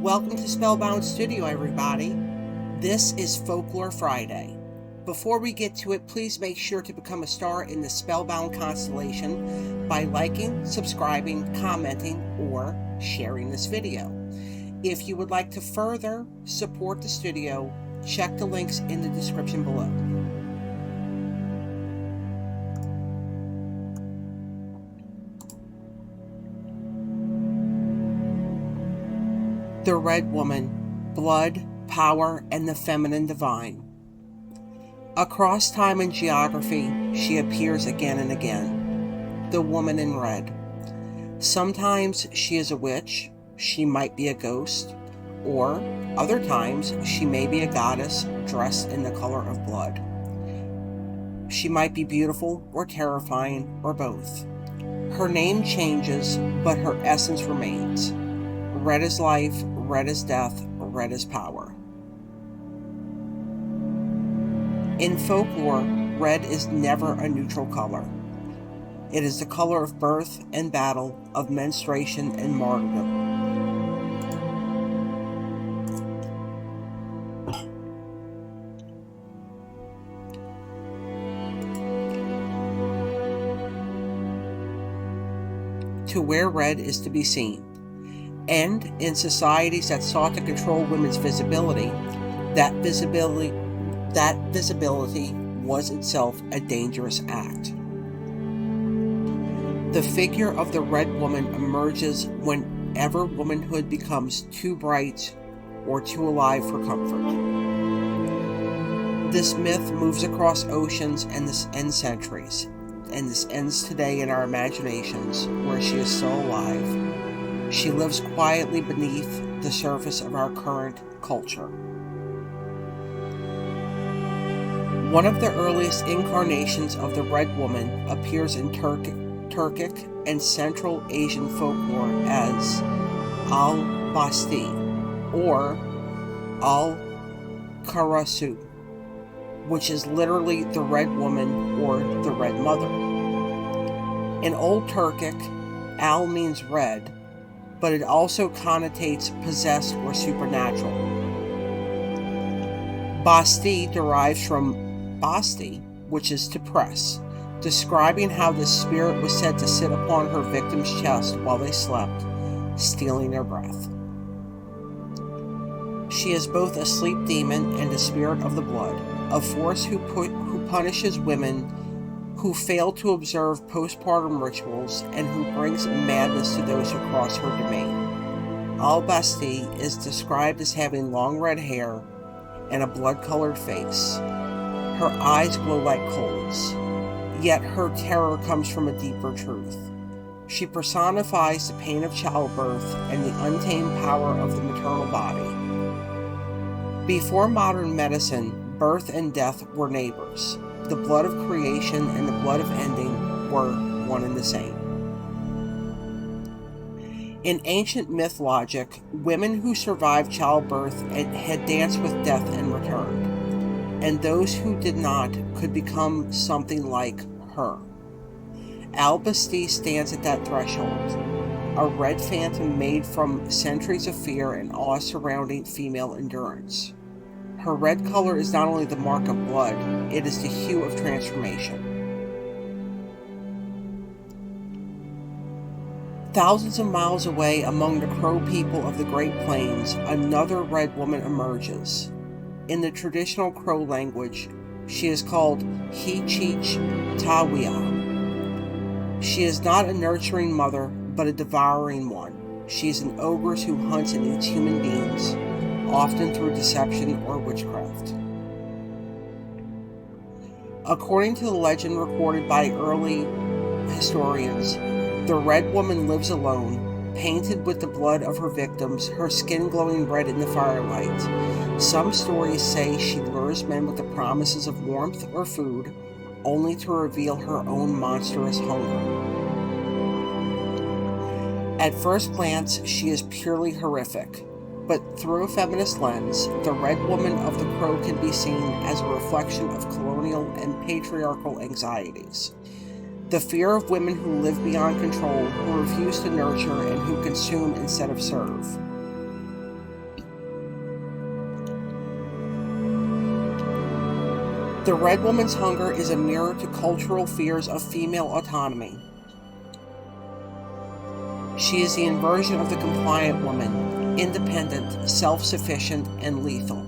Welcome to Spellbound Studio, everybody. This is Folklore Friday. Before we get to it, please make sure to become a star in the Spellbound constellation by liking, subscribing, commenting, or sharing this video. If you would like to further support the studio, check the links in the description below. The Red Woman, Blood, Power, and the Feminine Divine. Across time and geography, she appears again and again. The Woman in Red. Sometimes she is a witch, she might be a ghost, or other times she may be a goddess dressed in the color of blood. She might be beautiful or terrifying or both. Her name changes, but her essence remains. Red is life, red is death, red is power. In folklore, red is never a neutral color. It is the color of birth and battle, of menstruation and martyrdom. To wear red is to be seen. And in societies that sought to control women's visibility, that visibility was itself a dangerous act. The figure of the Red Woman emerges whenever womanhood becomes too bright or too alive for comfort. This myth moves across oceans and centuries, and this ends today in our imaginations, where she is still alive. She lives quietly beneath the surface of our current culture. One of the earliest incarnations of the Red Woman appears in Turkic and Central Asian folklore as Al-Basti or Al-Karasu, which is literally the Red Woman or the Red Mother. In Old Turkic, Al means red, but it also connotates possessed or supernatural. Basti derives from basti, which is to press, describing how this spirit was said to sit upon her victim's chest while they slept, stealing their breath. She is both a sleep demon and a spirit of the blood, a force who punishes women who fail to observe postpartum rituals and who brings madness to those who cross her domain. Al-Basti is described as having long red hair and a blood-colored face. Her eyes glow like coals, yet her terror comes from a deeper truth. She personifies the pain of childbirth and the untamed power of the maternal body. Before modern medicine, birth and death were neighbors. The blood of creation and the blood of ending were one and the same. In ancient myth logic, women who survived childbirth had danced with death and returned, and those who did not could become something like her. Al-Basti stands at that threshold, a red phantom made from centuries of fear and awe surrounding female endurance. Her red color is not only the mark of blood, it is the hue of transformation. Thousands of miles away among the Crow people of the Great Plains, another Red Woman emerges. In the traditional Crow language, she is called He-Cheech-Tawia. She is not a nurturing mother, but a devouring one. She is an ogress who hunts and eats human beings, often through deception or witchcraft. According to the legend recorded by early historians, the Red Woman lives alone, painted with the blood of her victims, her skin glowing red in the firelight. Some stories say she lures men with the promises of warmth or food, only to reveal her own monstrous hunger. At first glance, she is purely horrific. But through a feminist lens, the Red Woman of the Crow can be seen as a reflection of colonial and patriarchal anxieties. The fear of women who live beyond control, who refuse to nurture, and who consume instead of serve. The Red Woman's hunger is a mirror to cultural fears of female autonomy. She is the inversion of the compliant woman, independent, self-sufficient, and lethal.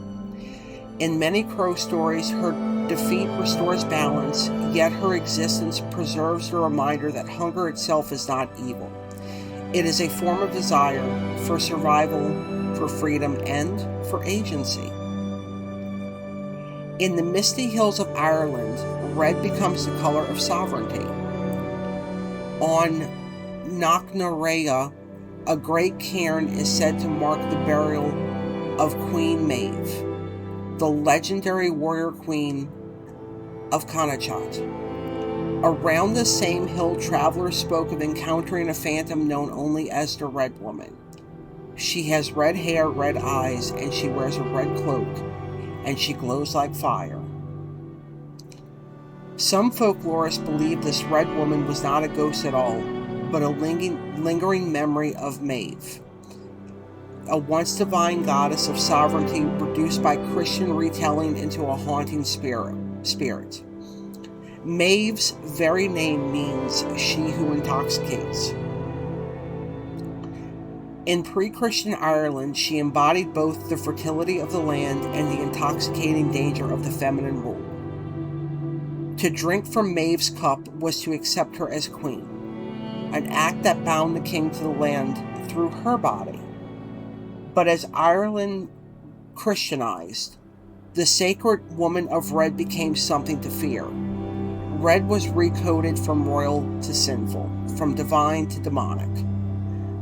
In many Crow stories, her defeat restores balance, yet her existence preserves the reminder that hunger itself is not evil. It is a form of desire for survival, for freedom, and for agency. In the misty hills of Ireland, red becomes the color of sovereignty. On Knocknarea, a great cairn is said to mark the burial of Queen Maeve, the legendary warrior queen of Connaught. Around the same hill, travelers spoke of encountering a phantom known only as the Red Woman. She has red hair, red eyes, and she wears a red cloak, and she glows like fire. Some folklorists believe this Red Woman was not a ghost at all, but a lingering memory of Maeve, a once divine goddess of sovereignty reduced by Christian retelling into a haunting spirit. Maeve's very name means she who intoxicates. In pre-Christian Ireland, she embodied both the fertility of the land and the intoxicating danger of the feminine rule. To drink from Maeve's cup was to accept her as queen, an act that bound the king to the land through her body. But as Ireland Christianized, the sacred woman of red became something to fear. Red was recoded from royal to sinful, from divine to demonic.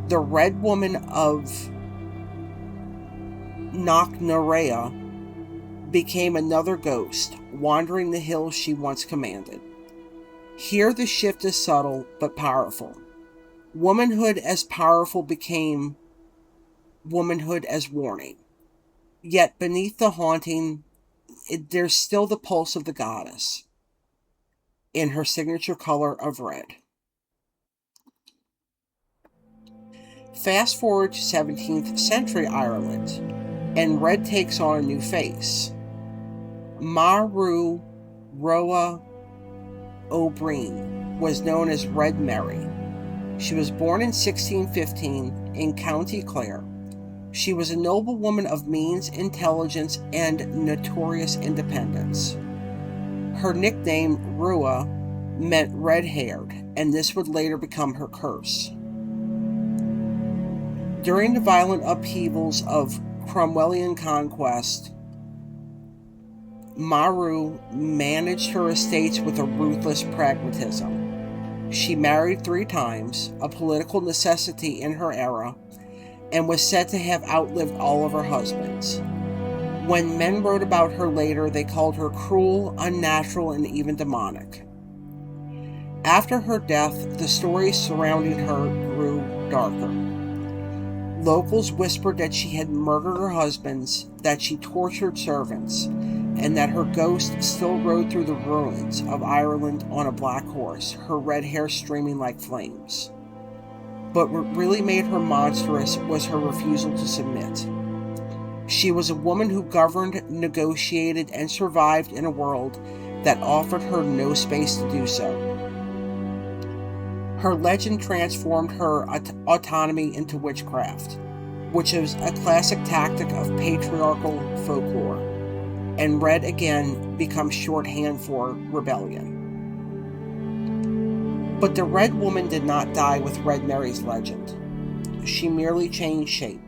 The Red Woman of Knocknarea became another ghost, wandering the hills she once commanded. Here the shift is subtle but powerful. Womanhood as powerful became womanhood as warning. Yet beneath the haunting, there's still the pulse of the goddess in her signature color of red. Fast forward to 17th century Ireland, and red takes on a new face. Maru Roa O'Brien was known as Red Mary. She was born in 1615 in County Clare. She was a noblewoman of means, intelligence, and notorious independence. Her nickname, Rua, meant red-haired, and this would later become her curse. During the violent upheavals of Cromwellian conquest, Maru managed her estates with a ruthless pragmatism. She married 3 times, a political necessity in her era, and was said to have outlived all of her husbands. When men wrote about her later, they called her cruel, unnatural, and even demonic. After her death, the stories surrounding her grew darker. Locals whispered that she had murdered her husbands, that she tortured servants, and that her ghost still rode through the ruins of Ireland on a black horse, her red hair streaming like flames. But what really made her monstrous was her refusal to submit. She was a woman who governed, negotiated, and survived in a world that offered her no space to do so. Her legend transformed her autonomy into witchcraft, which is a classic tactic of patriarchal folklore, and red again becomes shorthand for rebellion. But the Red Woman did not die with Red Mary's legend. She merely changed shape.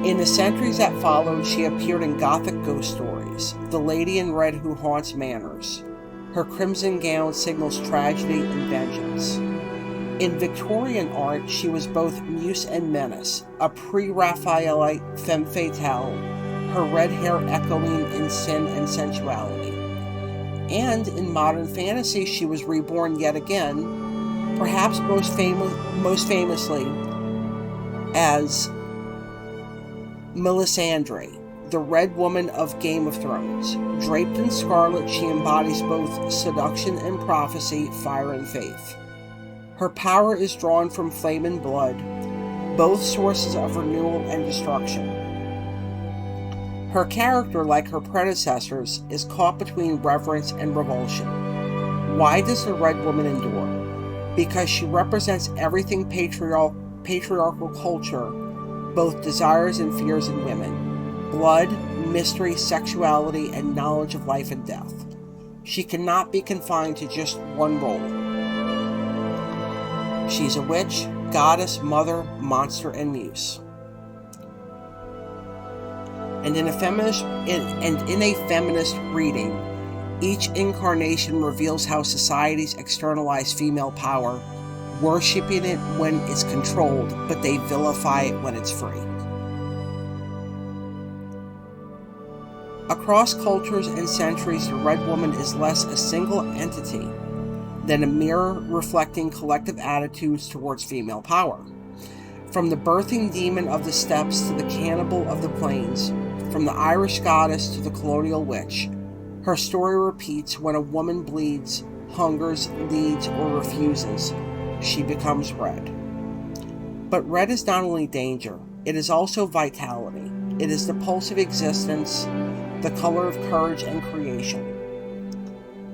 In the centuries that followed, she appeared in Gothic ghost stories, the lady in red who haunts manors. Her crimson gown signals tragedy and vengeance. In Victorian art, she was both muse and menace, a pre-Raphaelite femme fatale, her red hair echoing in sin and sensuality. And in modern fantasy, she was reborn yet again, perhaps most famously as Melisandre, the Red Woman of Game of Thrones. Draped in scarlet, she embodies both seduction and prophecy, fire and faith. Her power is drawn from flame and blood, both sources of renewal and destruction. Her character, like her predecessors, is caught between reverence and revulsion. Why does the Red Woman endure? Because she represents everything patriarchal culture both desires and fears in women: blood, mystery, sexuality, and knowledge of life and death. She cannot be confined to just one role. She's a witch, goddess, mother, monster, and muse. And in a feminist reading, each incarnation reveals how societies externalize female power, worshiping it when it's controlled, but they vilify it when it's free. Across cultures and centuries, the Red Woman is less a single entity than a mirror reflecting collective attitudes towards female power. From the birthing demon of the steppes to the cannibal of the plains, from the Irish goddess to the colonial witch, her story repeats. When a woman bleeds, hungers, leads, or refuses, she becomes red. But red is not only danger, it is also vitality. It is the pulse of existence, the color of courage and creation.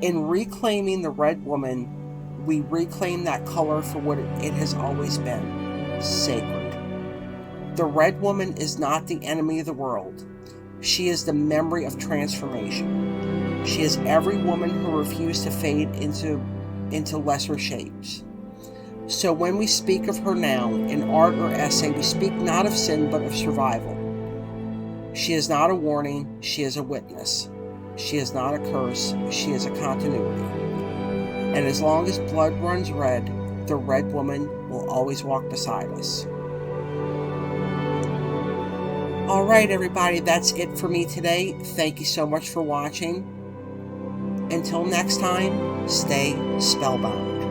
In reclaiming the Red Woman, we reclaim that color for what it has always been: sacred. The Red Woman is not the enemy of the world. She is the memory of transformation. She is every woman who refused to fade into lesser shapes. So when we speak of her now, in art or essay, we speak not of sin, but of survival. She is not a warning, she is a witness. She is not a curse, she is a continuity. And as long as blood runs red, the Red Woman will always walk beside us. Alright everybody, that's it for me today. Thank you so much for watching. Until next time, stay spellbound.